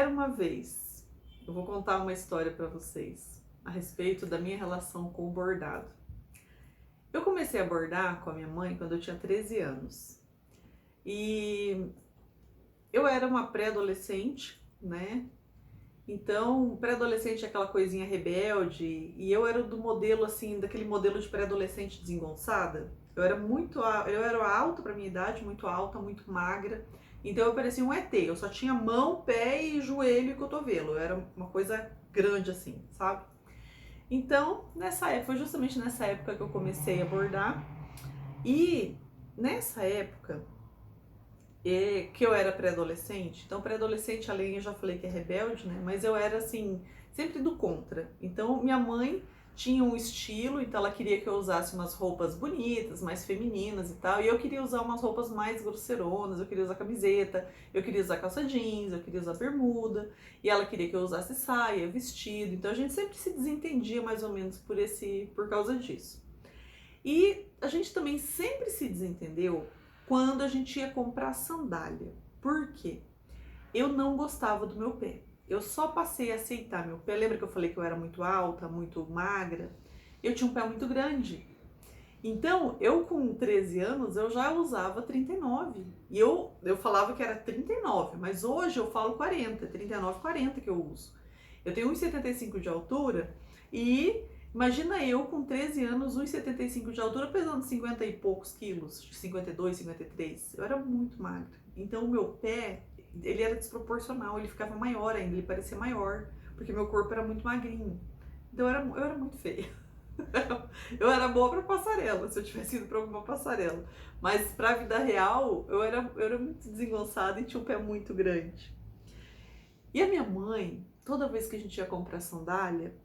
Era uma vez, eu vou contar uma história para vocês a respeito da minha relação com o bordado. Eu comecei a bordar com a minha mãe quando eu tinha 13 anos. E eu era uma pré-adolescente, né? Então, pré-adolescente é aquela coisinha rebelde, e eu era do modelo assim, daquele modelo de pré-adolescente desengonçada. Eu era alta para minha idade, muito alta, muito magra. Então eu parecia um ET, eu só tinha mão, pé e joelho e cotovelo. Eu era uma coisa grande assim, sabe? Então, nessa época, foi justamente nessa época que eu comecei a bordar. E nessa época, que eu era pré-adolescente, então pré-adolescente, além eu já falei que é rebelde, né? Mas eu era assim, sempre do contra. Então minha mãe tinha um estilo, então ela queria que eu usasse umas roupas bonitas, mais femininas e tal, e eu queria usar umas roupas mais grosseironas, eu queria usar camiseta, eu queria usar calça jeans, eu queria usar bermuda, e ela queria que eu usasse saia, vestido, então a gente sempre se desentendia mais ou menos por causa disso. E a gente também sempre se desentendeu quando a gente ia comprar sandália. Por quê? Eu não gostava do meu pé. Eu só passei a aceitar meu pé. Lembra que eu falei que eu era muito alta, muito magra? Eu tinha um pé muito grande. Então, eu com 13 anos, eu já usava 39. E eu falava que era 39, mas hoje eu falo 40, 39, 40 que eu uso. Eu tenho 1,75 de altura e imagina eu com 13 anos, 1,75 de altura, pesando 50 e poucos quilos, 52, 53. Eu era muito magra. Então, o meu pé, ele era desproporcional, ele ficava maior ainda, ele parecia maior, porque meu corpo era muito magrinho. Então, eu era muito feia. Eu era boa para passarela, se eu tivesse ido para alguma passarela. Mas para a vida real, eu era muito desengonçada e tinha um pé muito grande. E a minha mãe, toda vez que a gente ia comprar sandália,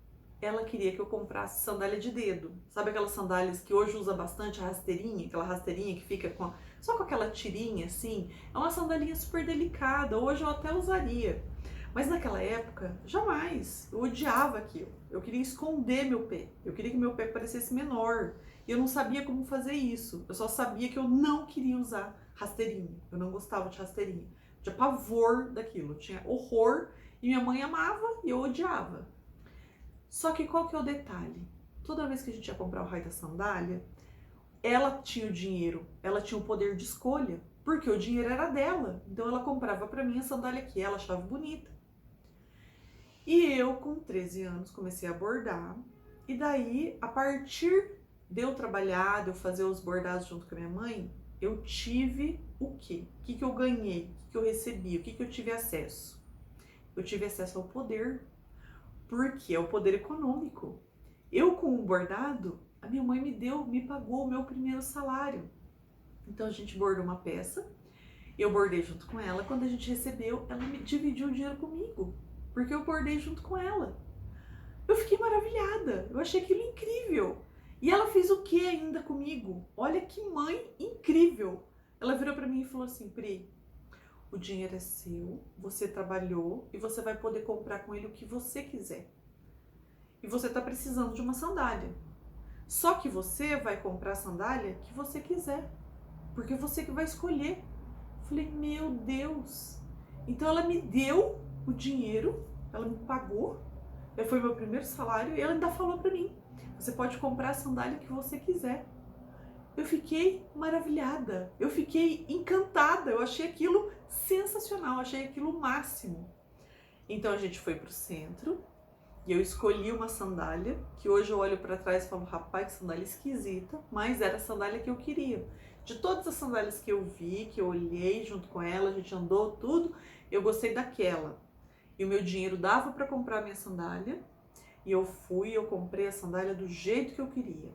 ela queria que eu comprasse sandália de dedo. Sabe aquelas sandálias que hoje usa bastante, a rasteirinha, aquela rasteirinha que fica só com aquela tirinha assim? É uma sandalinha super delicada, hoje eu até usaria. Mas naquela época, jamais. Eu odiava aquilo. Eu queria esconder meu pé. Eu queria que meu pé parecesse menor. E eu não sabia como fazer isso. Eu só sabia que eu não queria usar rasteirinha. Eu não gostava de rasteirinha. Eu tinha pavor daquilo. Eu tinha horror. E minha mãe amava e eu odiava. Só que qual que é o detalhe? Toda vez que a gente ia comprar o raio da sandália, ela tinha o dinheiro, ela tinha o poder de escolha. Porque o dinheiro era dela. Então ela comprava pra mim a sandália que ela achava bonita. E eu, com 13 anos, comecei a bordar. E daí, a partir de eu trabalhar, de eu fazer os bordados junto com a minha mãe, eu tive o quê? O que eu ganhei? O que eu recebi? O que eu tive acesso? Eu tive acesso ao poder. Porque é o poder econômico. Eu, com o bordado, a minha mãe me pagou o meu primeiro salário. Então, a gente bordou uma peça, eu bordei junto com ela. Quando a gente recebeu, ela me dividiu o dinheiro comigo. Porque eu bordei junto com ela. Eu fiquei maravilhada, eu achei aquilo incrível. E ela fez o que ainda comigo? Olha que mãe incrível. Ela virou pra mim e falou assim: Pri, o dinheiro é seu, você trabalhou e você vai poder comprar com ele o que você quiser. E você tá precisando de uma sandália. Só que você vai comprar a sandália que você quiser, porque você que vai escolher. Eu falei, meu Deus. Então ela me deu o dinheiro, ela me pagou, foi meu primeiro salário e ela ainda falou pra mim: você pode comprar a sandália que você quiser. Eu fiquei maravilhada, eu fiquei encantada, eu achei aquilo sensacional, achei aquilo o máximo. Então a gente foi pro centro e eu escolhi uma sandália que hoje eu olho pra trás e falo, rapaz, que sandália esquisita, mas era a sandália que eu queria. De todas as sandálias que eu vi, que eu olhei junto com ela, a gente andou tudo, eu gostei daquela. E o meu dinheiro dava para comprar a minha sandália. E eu comprei a sandália do jeito que eu queria.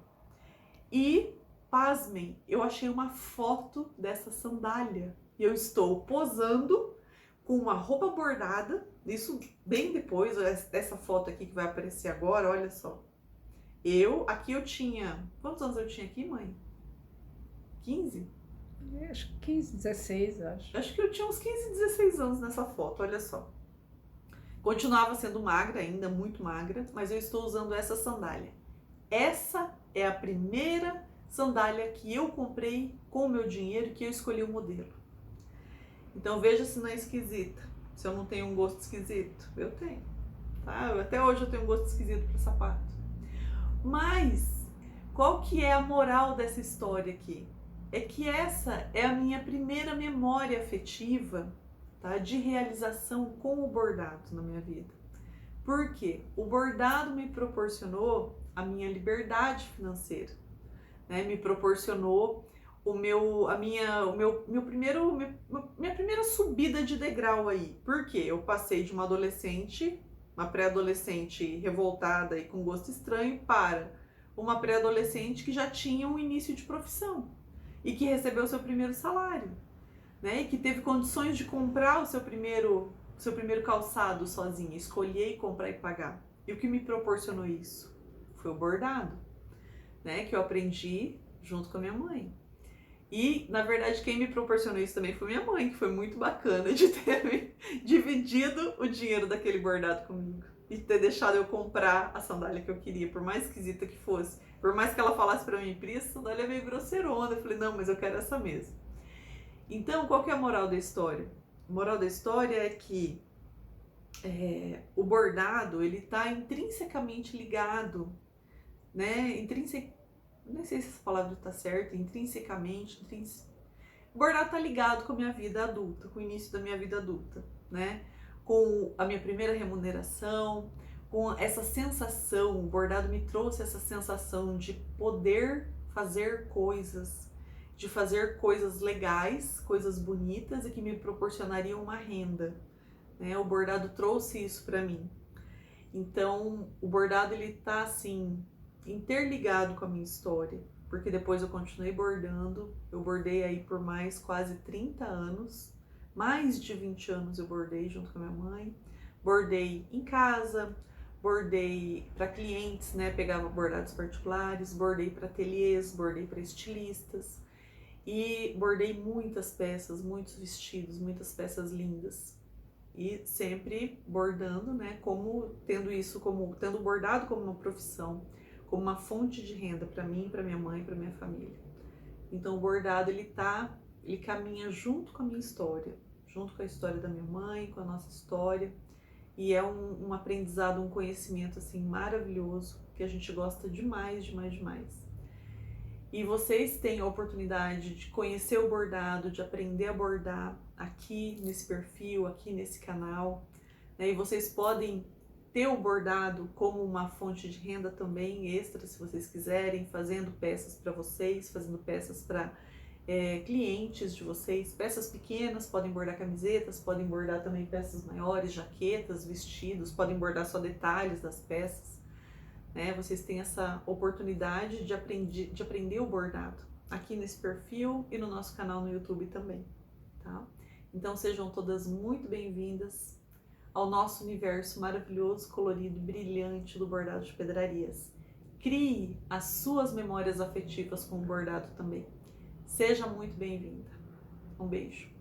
E, pasmem, eu achei uma foto dessa sandália. E eu estou posando com uma roupa bordada. Isso bem depois, essa foto aqui que vai aparecer agora, olha só. Aqui eu tinha... Quantos anos eu tinha aqui, mãe? 15? Acho que 15, 16, acho. Acho que eu tinha uns 15, 16 anos nessa foto, olha só. Continuava sendo magra ainda, muito magra, mas eu estou usando essa sandália. Essa é a primeira sandália que eu comprei com o meu dinheiro, que eu escolhi o modelo. Então veja se não é esquisita. se eu não tenho um gosto esquisito. Eu tenho, tá? Até hoje eu tenho um gosto esquisito para sapato. Mas qual que é a moral dessa história aqui? É que essa é a minha primeira memória afetiva, tá, de realização com o bordado na minha vida. Por quê? O bordado me proporcionou a minha liberdade financeira, né? Me proporcionou minha primeira subida de degrau aí. Por quê? Eu passei de uma adolescente, uma pré-adolescente revoltada e com gosto estranho, para uma pré-adolescente que já tinha um início de profissão e que recebeu seu primeiro salário, né? E que teve condições de comprar o seu primeiro calçado sozinha, escolher, comprar e pagar. E o que me proporcionou isso? Foi o bordado, né? Que eu aprendi junto com a minha mãe. E, na verdade, quem me proporcionou isso também foi minha mãe, que foi muito bacana de ter dividido o dinheiro daquele bordado comigo. E ter deixado eu comprar a sandália que eu queria, por mais esquisita que fosse. Por mais que ela falasse pra mim, Pri, essa sandália é meio grosseirona. Eu falei, não, mas eu quero essa mesmo. Então, qual que é a moral da história? A moral da história é que o bordado, ele tá intrinsecamente ligado, né? Nem sei se essa palavra tá certa, intrinsecamente. O bordado tá ligado com a minha vida adulta, com o início da minha vida adulta, né? Com a minha primeira remuneração, com essa sensação, o bordado me trouxe essa sensação de poder fazer coisas, de fazer coisas legais, coisas bonitas e que me proporcionariam uma renda, né? O bordado trouxe isso para mim. Então, o bordado, ele tá assim interligado com a minha história, porque depois eu continuei bordando, eu bordei aí por mais quase 30 anos, mais de 20 anos eu bordei junto com a minha mãe, bordei em casa, bordei para clientes, né, pegava bordados particulares, bordei para ateliês, bordei para estilistas e bordei muitas peças, muitos vestidos, muitas peças lindas. E sempre bordando, né, tendo bordado como uma profissão, como uma fonte de renda para mim, para minha mãe, para minha família. Então o bordado, ele caminha junto com a minha história, junto com a história da minha mãe, com a nossa história, e é um aprendizado, um conhecimento assim maravilhoso, que a gente gosta demais, demais, demais. E vocês têm a oportunidade de conhecer o bordado, de aprender a bordar aqui nesse perfil, aqui nesse canal, né? E vocês podem ter o bordado como uma fonte de renda também extra, se vocês quiserem, fazendo peças para vocês, fazendo peças para clientes de vocês, peças pequenas, podem bordar camisetas, podem bordar também peças maiores, jaquetas, vestidos, podem bordar só detalhes das peças, né? Vocês têm essa oportunidade de aprender o bordado aqui nesse perfil e no nosso canal no YouTube também, tá? Então sejam todas muito bem-vindas ao nosso universo maravilhoso, colorido, brilhante do bordado de pedrarias. Crie as suas memórias afetivas com o bordado também. Seja muito bem-vinda. Um beijo.